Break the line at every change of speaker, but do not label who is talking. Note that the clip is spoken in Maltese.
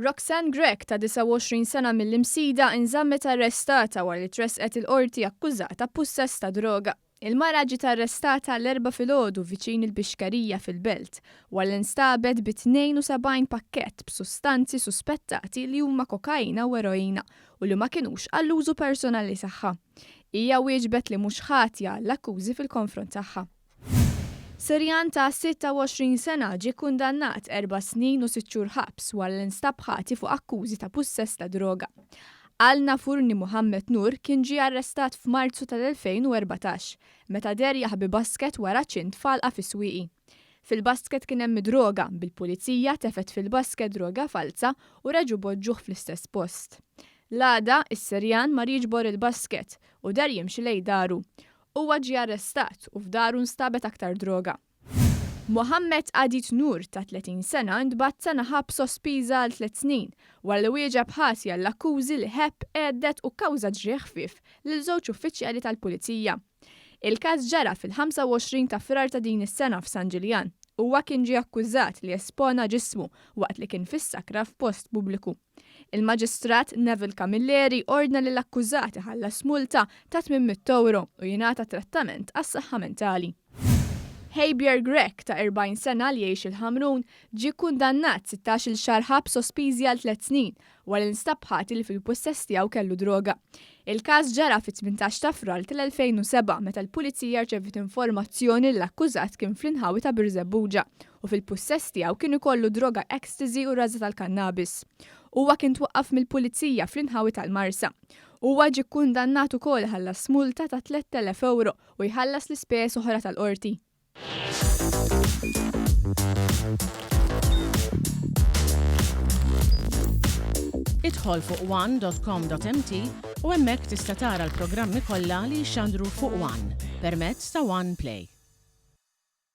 Roxanne Gregg ta' 29 sena mill-Imsida inżammet arrestata wara li tresqet il-qorti akkużata b'pussess ta' droga. Il-mara ġiet arrestata l-4 filgħodu viċin il-Bixkerija fil-Belt wara li nstabet bi 72 pakkett b'sustanzi suspettati li huma kokaina u eroina u li ma kinux għall-użu personali tagħha. Hija wieġbet li mhux ħatja l-akkużi fil-konfront tagħha. Sirjan ta' 26 sena ġie kundannat 4 snin u 6 xhur ħabs wara li nstab ħati fuq akkużi ta' pussess ta' droga. Al-Nafurni Muhammad Nur kien ġie arrestat f'Marzu tal-2014 meta derjaħ bi basket wara ċint falqa fis-swieqi. Fil-basket kien hemm droga bil-pulizija tefet fil-basket droga falsa u reġgħu poġġuh fl-istess post. L-għada is-Sirjan ma jiġbor il-basket u dar jimxi lejn daru. Huwa ġie arrestat u f'daru nstabet aktar droga. Mohammed Adit Nur ta' 30 sena ntbatt sena ħabs sospiża għal 3 snin wara li wieġeb ħatja l-akkużi li ħepp għeddet u kkawżat ġrieħ ħfief lil żewġ uffiċjali tal-pulizija. Il-każ ġara fil-25 ta' frar ta' din is-sena f'San Ġiljan. Huwa kien ġie akkużat li espona ġismu waqt li kien fis-sakra f'post pubbliku. Il-Maġistrat Neville Camilleri ordna li l-akkużati ħallas multa ta' 800 euro u jingħata trattament għas-saħħa mentali. Habier Gregg ta' 40 sena li jgħix il-Ħamrun ġie kundannat 16-il xahar ħabs sospiżi għal 3 snin wara li nstab ħati li fil-possess tiegħu kellu droga. Il-każ ġara fit-18 ta' frar tal-2007 meta l-pulizija rċevit informazzjoni li l-akkużat kien fl-inħawi ta' Birzebbuġa u fil-possess tiegħu kien ikollu droga ecstasy u raża tal-kannabis. Huwa kien twaqqaf mill-pulizija fl-inħawi tal-Marsa. Huwa ġie kundannat ukoll ħallas multa ta' 3,000 euro u jħallas l-ispejjeż oħra tal-qorti.
Idħol fuq one.com.mt u hemmhekk tista' tara l-programmi kollha li jxandru fuq One permezz ta' One Play.